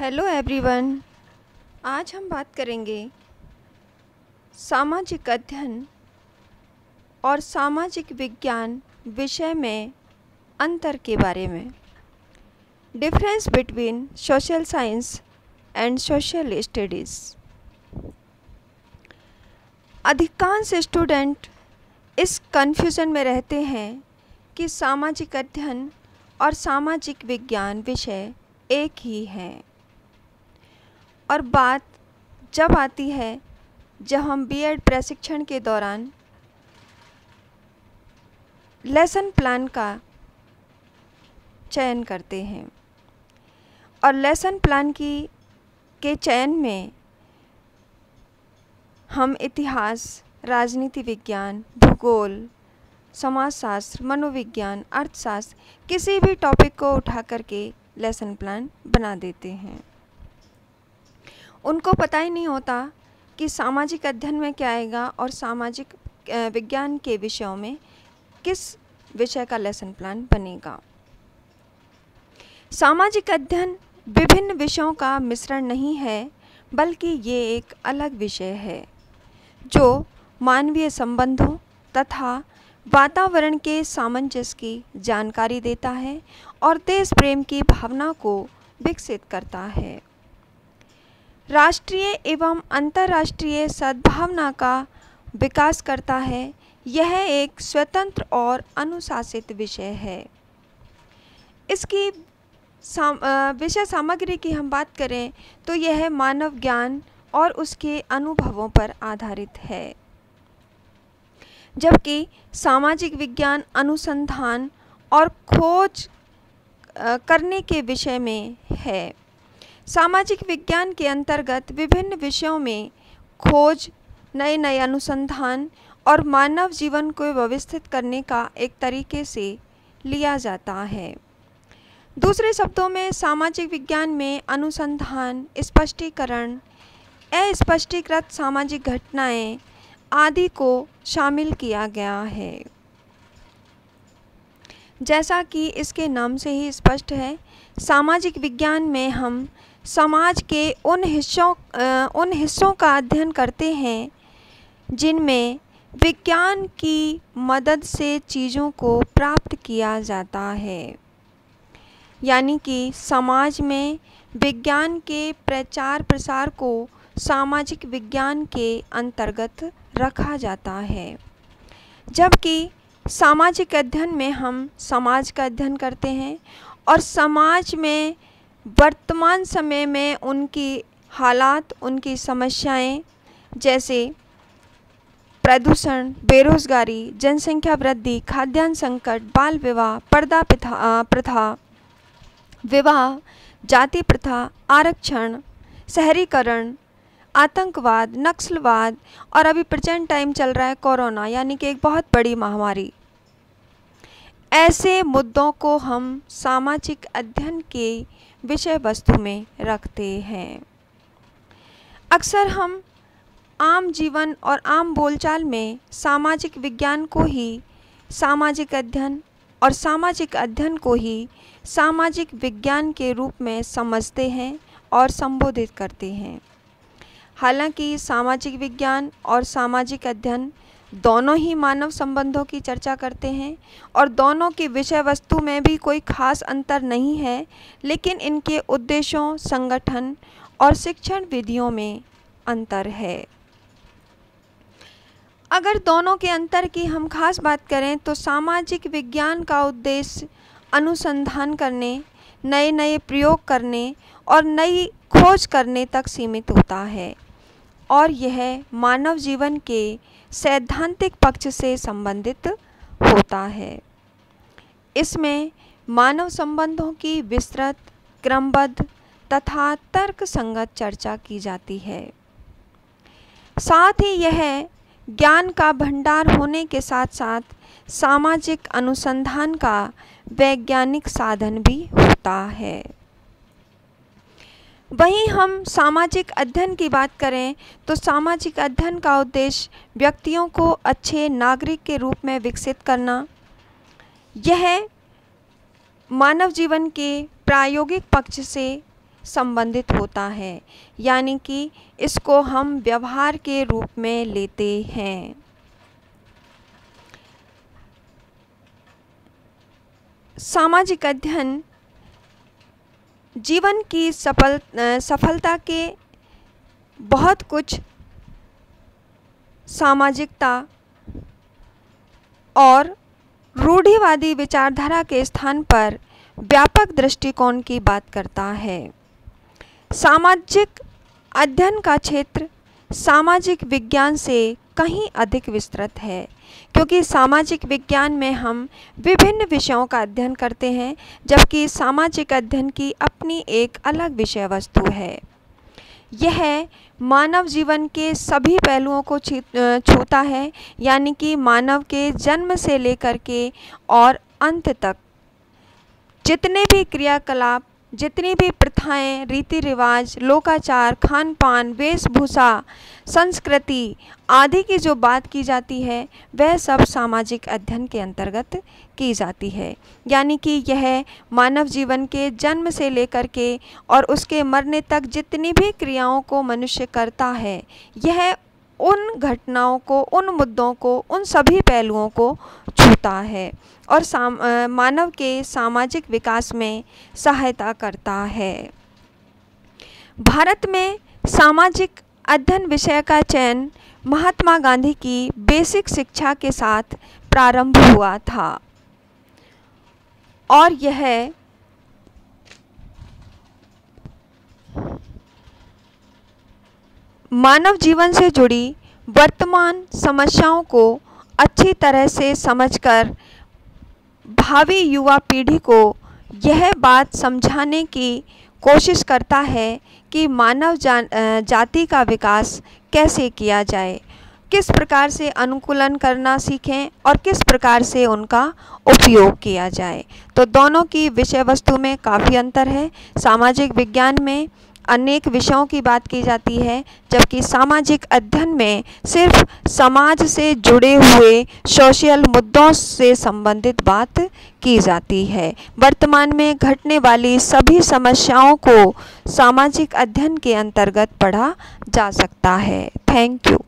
Hello everyone. आज हम बात करेंगे सामाजिक अध्ययन और सामाजिक विज्ञान विषय में अंतर के बारे में। Difference between social science and social studies. अधिकांश स्टूडेंट इस कन्फ्यूज़न में रहते हैं कि सामाजिक अध्ययन और सामाजिक विज्ञान विषय एक ही हैं, और बात जब आती है जब हम बीएड प्रशिक्षण के दौरान लेसन प्लान का चयन करते हैं और लेसन प्लान के चयन में हम इतिहास, राजनीति विज्ञान, भूगोल, समाजशास्त्र, मनोविज्ञान, अर्थशास्त्र किसी भी टॉपिक को उठा करके लेसन प्लान बना देते हैं। उनको पता ही नहीं होता कि सामाजिक अध्ययन में क्या आएगा और सामाजिक विज्ञान के विषयों में किस विषय का लेसन प्लान बनेगा। सामाजिक अध्ययन विभिन्न विषयों का मिश्रण नहीं है, बल्कि ये एक अलग विषय है जो मानवीय संबंधों तथा वातावरण के सामंजस्य की जानकारी देता है और देश प्रेम की भावना को विकसित करता है। राष्ट्रीय एवं अंतर्राष्ट्रीय सद्भावना का विकास करता है। यह एक स्वतंत्र और अनुशासित विषय है। इसकी विषय सामग्री की हम बात करें तो यह मानव ज्ञान और उसके अनुभवों पर आधारित है, जबकि सामाजिक विज्ञान अनुसंधान और खोज करने के विषय में है। सामाजिक विज्ञान के अंतर्गत विभिन्न विषयों में खोज, नए अनुसंधान और मानव जीवन को व्यवस्थित करने का एक तरीके से लिया जाता है। दूसरे शब्दों में सामाजिक विज्ञान में अनुसंधान, स्पष्टीकरण, अस्पष्टीकृत सामाजिक घटनाएं आदि को शामिल किया गया है। जैसा कि इसके नाम से ही स्पष्ट है, सामाजिक विज्ञान में हम समाज के उन हिस्सों का अध्ययन करते हैं जिनमें विज्ञान की मदद से चीज़ों को प्राप्त किया जाता है। यानी कि समाज में विज्ञान के प्रचार प्रसार को सामाजिक विज्ञान के अंतर्गत रखा जाता है, जबकि सामाजिक अध्ययन में हम समाज का अध्ययन करते हैं और समाज में वर्तमान समय में उनकी हालात, उनकी समस्याएं जैसे प्रदूषण, बेरोजगारी, जनसंख्या वृद्धि, खाद्यान्न संकट, बाल विवाह, पर्दा प्रथा, विवाह, जाति प्रथा, आरक्षण, शहरीकरण, आतंकवाद, नक्सलवाद और अभी प्रेजेंट टाइम चल रहा है कोरोना, यानी कि एक बहुत बड़ी महामारी। ऐसे मुद्दों को हम सामाजिक अध्ययन के विषय वस्तु में रखते हैं। अक्सर हम आम जीवन और आम बोलचाल में सामाजिक विज्ञान को ही सामाजिक अध्ययन और सामाजिक अध्ययन को ही सामाजिक विज्ञान के रूप में समझते हैं और संबोधित करते हैं। हालांकि सामाजिक विज्ञान और सामाजिक अध्ययन दोनों ही मानव संबंधों की चर्चा करते हैं और दोनों की विषय वस्तु में भी कोई खास अंतर नहीं है, लेकिन इनके उद्देश्यों, संगठन और शिक्षण विधियों में अंतर है। अगर दोनों के अंतर की हम खास बात करें तो सामाजिक विज्ञान का उद्देश्य अनुसंधान करने, नए प्रयोग करने और नई खोज करने तक सीमित होता है, और यह मानव जीवन के सैद्धांतिक पक्ष से संबंधित होता है। इसमें मानव संबंधों की विस्तृत, क्रमबद्ध तथा तर्कसंगत चर्चा की जाती है। साथ ही यह ज्ञान का भंडार होने के साथ साथ सामाजिक अनुसंधान का वैज्ञानिक साधन भी होता है। वहीं हम सामाजिक अध्ययन की बात करें तो सामाजिक अध्ययन का उद्देश्य व्यक्तियों को अच्छे नागरिक के रूप में विकसित करना। यह मानव जीवन के प्रायोगिक पक्ष से संबंधित होता है, यानी कि इसको हम व्यवहार के रूप में लेते हैं। सामाजिक अध्ययन जीवन की सफलता के बहुत कुछ सामाजिकता और रूढ़िवादी विचारधारा के स्थान पर व्यापक दृष्टिकोण की बात करता है। सामाजिक अध्ययन का क्षेत्र सामाजिक विज्ञान से कहीं अधिक विस्तृत है, क्योंकि सामाजिक विज्ञान में हम विभिन्न विषयों का अध्ययन करते हैं, जबकि सामाजिक अध्ययन की अपनी एक अलग विषय वस्तु है। यह मानव जीवन के सभी पहलुओं को छूता है, यानी कि मानव के जन्म से लेकर के और अंत तक जितने भी क्रियाकलाप, जितनी भी प्रथाएं, रीति रिवाज, लोकाचार, खान पान, वेशभूषा, संस्कृति आदि की जो बात की जाती है, वह सब सामाजिक अध्ययन के अंतर्गत की जाती है। यानी कि यह मानव जीवन के जन्म से लेकर के और उसके मरने तक जितनी भी क्रियाओं को मनुष्य करता है, यह उन घटनाओं को, उन मुद्दों को, उन सभी पहलुओं को छूता है और मानव के सामाजिक विकास में सहायता करता है। भारत में सामाजिक अध्ययन विषय का चयन महात्मा गांधी की बेसिक शिक्षा के साथ प्रारंभ हुआ था और यह मानव जीवन से जुड़ी वर्तमान समस्याओं को अच्छी तरह से समझकर भावी युवा पीढ़ी को यह बात समझाने की कोशिश करता है कि मानव जाति का विकास कैसे किया जाए, किस प्रकार से अनुकूलन करना सीखें और किस प्रकार से उनका उपयोग किया जाए। तो दोनों की विषय वस्तु में काफ़ी अंतर है। सामाजिक विज्ञान में अनेक विषयों की बात की जाती है, जबकि सामाजिक अध्ययन में सिर्फ समाज से जुड़े हुए सोशल मुद्दों से संबंधित बात की जाती है। वर्तमान में घटने वाली सभी समस्याओं को सामाजिक अध्ययन के अंतर्गत पढ़ा जा सकता है। Thank you.